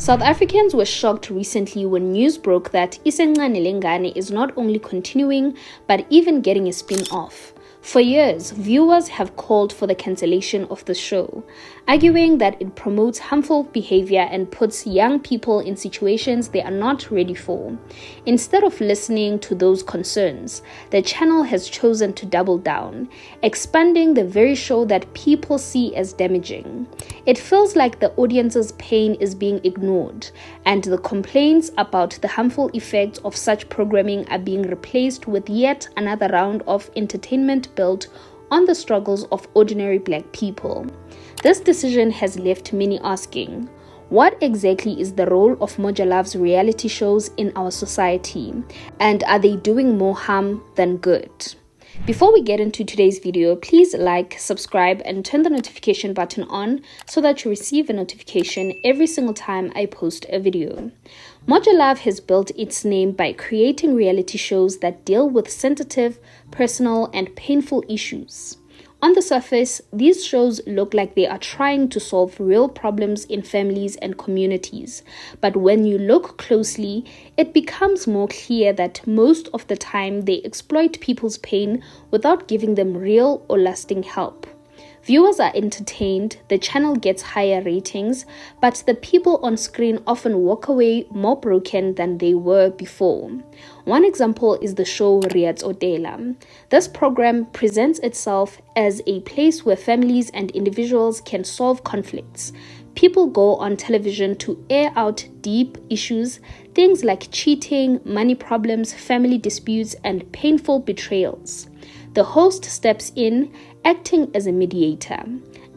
South Africans were shocked recently when news broke that Isencane Lengane is not only continuing but even getting a spin-off. For years, viewers have called for the cancellation of the show, arguing that it promotes harmful behavior and puts young people in situations they are not ready for. Instead of listening to those concerns, the channel has chosen to double down, expanding the very show that people see as damaging. It feels like the audience's pain is being ignored, and the complaints about the harmful effects of such programming are being replaced with yet another round of entertainment built on the struggles of ordinary black people. This decision has left many asking, what exactly is the role of Moja Love's reality shows in our society, and are they doing more harm than good? Before we get into today's video, please like, subscribe, and turn the notification button on so that you receive a notification every single time I post a video. Moja Love has built its name by creating reality shows that deal with sensitive, personal, and painful issues. On the surface, these shows look like they are trying to solve real problems in families and communities. But when you look closely, it becomes more clear that most of the time they exploit people's pain without giving them real or lasting help. Viewers are entertained, the channel gets higher ratings, but the people on screen often walk away more broken than they were before. One example is the show Rea Tsotella. This program presents itself as a place where families and individuals can solve conflicts. People go on television to air out deep issues, things like cheating, money problems, family disputes, and painful betrayals. The host steps in, acting as a mediator.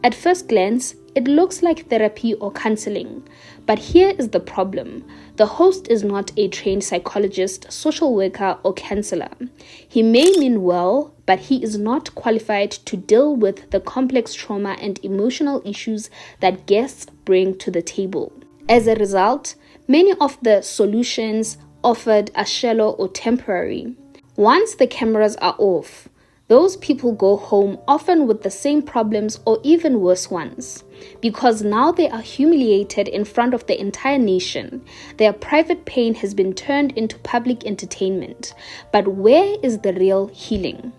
At first glance, it looks like therapy or counseling. But here is the problem. The host is not a trained psychologist, social worker, or counselor. He may mean well, but he is not qualified to deal with the complex trauma and emotional issues that guests bring to the table. As a result, many of the solutions offered are shallow or temporary. Once the cameras are off, those people go home often with the same problems or even worse ones, because now they are humiliated in front of the entire nation. Their private pain has been turned into public entertainment. But where is the real healing?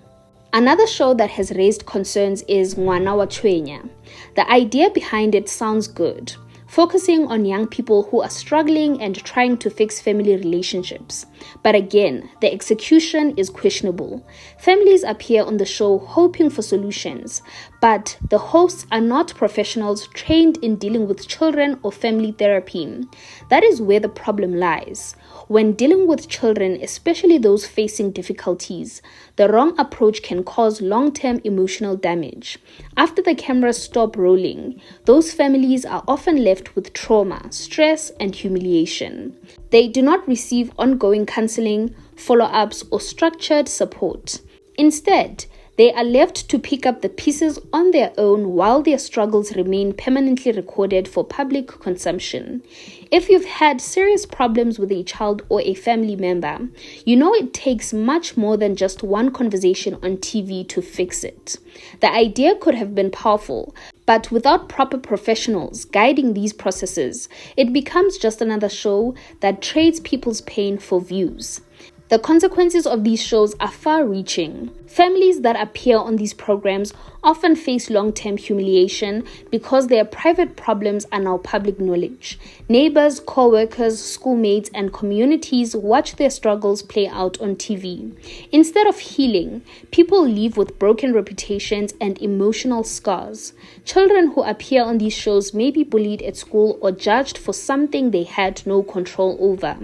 Another show that has raised concerns is Ngwana Wa Tshwenya. The idea behind it sounds good, focusing on young people who are struggling and trying to fix family relationships. But again, the execution is questionable. Families appear on the show hoping for solutions, but the hosts are not professionals trained in dealing with children or family therapy. That is where the problem lies. When dealing with children, especially those facing difficulties, the wrong approach can cause long-term emotional damage. After the cameras stop rolling, those families are often left with trauma, stress, and humiliation. They do not receive ongoing counseling, follow-ups, or structured support. Instead, they are left to pick up the pieces on their own while their struggles remain permanently recorded for public consumption. If you've had serious problems with a child or a family member, you know it takes much more than just one conversation on TV to fix it. The idea could have been powerful, but without proper professionals guiding these processes, it becomes just another show that trades people's pain for views. The consequences of these shows are far-reaching. Families that appear on these programs often face long-term humiliation because their private problems are now public knowledge. Neighbors, co-workers, schoolmates, and communities watch their struggles play out on TV. Instead of healing, people leave with broken reputations and emotional scars. Children who appear on these shows may be bullied at school or judged for something they had no control over.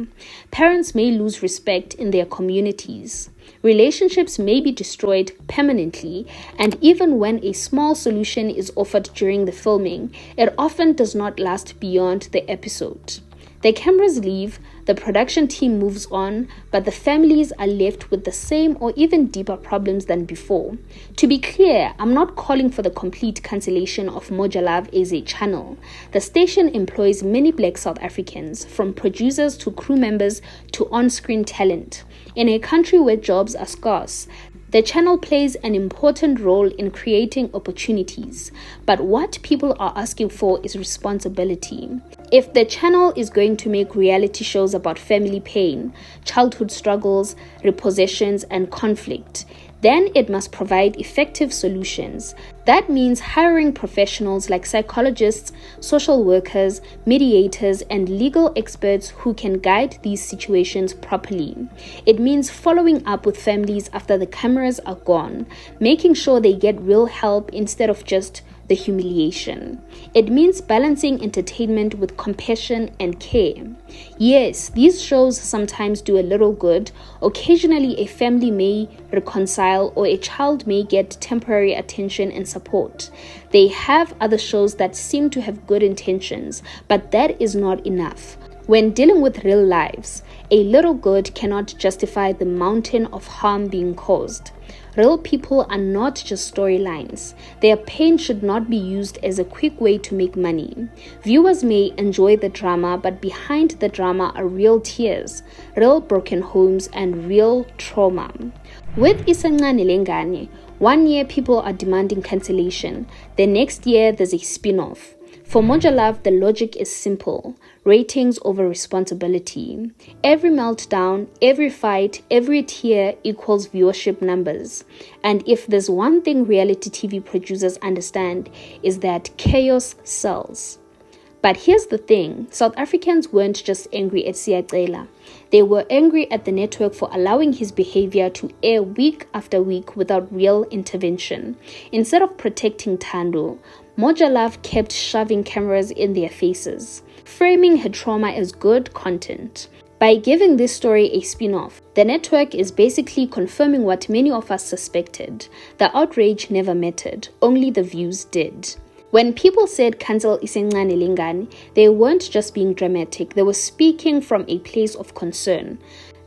Parents may lose respect in their communities. Relationships may be destroyed permanently, and even when a small solution is offered during the filming, it often does not last beyond the episode. The cameras leave, the production team moves on, but the families are left with the same or even deeper problems than before. To be clear, I'm not calling for the complete cancellation of Moja Love as a channel. The station employs many black South Africans, from producers to crew members to on-screen talent. In a country where jobs are scarce, The channel plays an important role in creating opportunities, but what people are asking for is responsibility. If the channel is going to make reality shows about family pain, childhood struggles, repossessions, and conflict, then it must provide effective solutions. That means hiring professionals like psychologists, social workers, mediators, and legal experts who can guide these situations properly. It means following up with families after the cameras are gone, making sure they get real help instead of just the humiliation. It means balancing entertainment with compassion and care. Yes, these shows sometimes do a little good. Occasionally, a family may reconcile or a child may get temporary attention and support. They have other shows that seem to have good intentions, but that is not enough. When dealing with real lives, a little good cannot justify the mountain of harm being caused. Real people are not just storylines. Their pain should not be used as a quick way to make money. Viewers may enjoy the drama, but behind the drama are real tears, real broken homes, and real trauma. With Isencane Lengane, 1 year people are demanding cancellation. The next year there's a spin-off. For Moja Love, the logic is simple. Ratings over responsibility. Every meltdown, every fight, every tear equals viewership numbers. And if there's one thing reality TV producers understand, is that chaos sells. But here's the thing, South Africans weren't just angry at Rea Tsotella. They were angry at the network for allowing his behavior to air week after week without real intervention. Instead of protecting Thando, Moja Love kept shoving cameras in their faces, framing her trauma as good content. By giving this story a spin-off, the network is basically confirming what many of us suspected. The outrage never mattered, only the views did. When people said cancel Isencane Lengane, they weren't just being dramatic, they were speaking from a place of concern.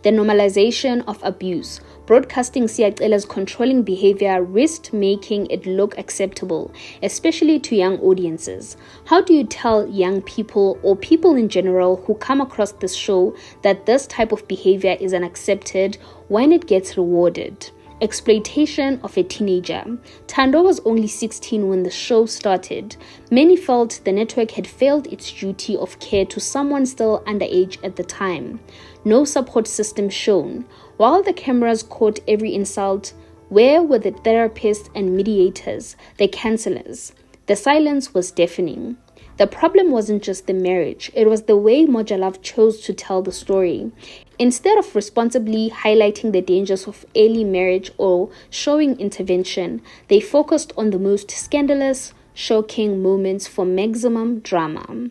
The normalization of abuse, broadcasting Rea Tsotella's controlling behavior risked making it look acceptable, especially to young audiences. How do you tell young people or people in general who come across this show that this type of behavior is unaccepted when it gets rewarded? Exploitation of a teenager. Thando was only 16 when the show started. Many felt the network had failed its duty of care to someone still underage at the time. No support system shown. While the cameras caught every insult, where were the therapists and mediators, the counsellors? The silence was deafening. The problem wasn't just the marriage, it was the way Moja Love chose to tell the story. Instead of responsibly highlighting the dangers of early marriage or showing intervention, they focused on the most scandalous, shocking moments for maximum drama.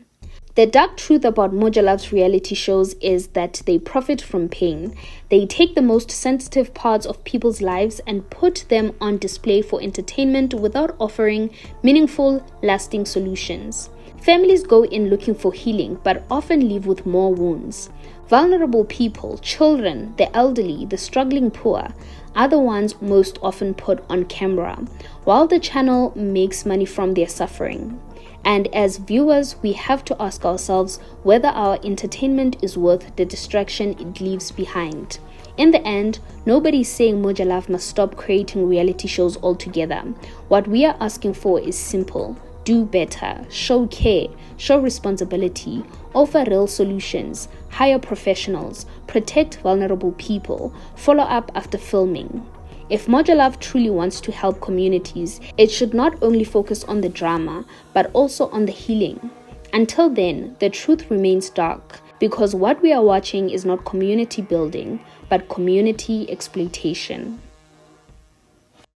The dark truth about Moja Love's reality shows is that they profit from pain. They take the most sensitive parts of people's lives and put them on display for entertainment without offering meaningful, lasting solutions. Families go in looking for healing, but often leave with more wounds. Vulnerable people, children, the elderly, the struggling poor, are the ones most often put on camera, while the channel makes money from their suffering. And as viewers, we have to ask ourselves whether our entertainment is worth the distraction it leaves behind. In the end, nobody's saying Moja Love must stop creating reality shows altogether. What we are asking for is simple. Do better, show care, show responsibility, offer real solutions, hire professionals, protect vulnerable people, follow up after filming. If Moja Love truly wants to help communities, it should not only focus on the drama, but also on the healing. Until then, the truth remains dark, because what we are watching is not community building, but community exploitation.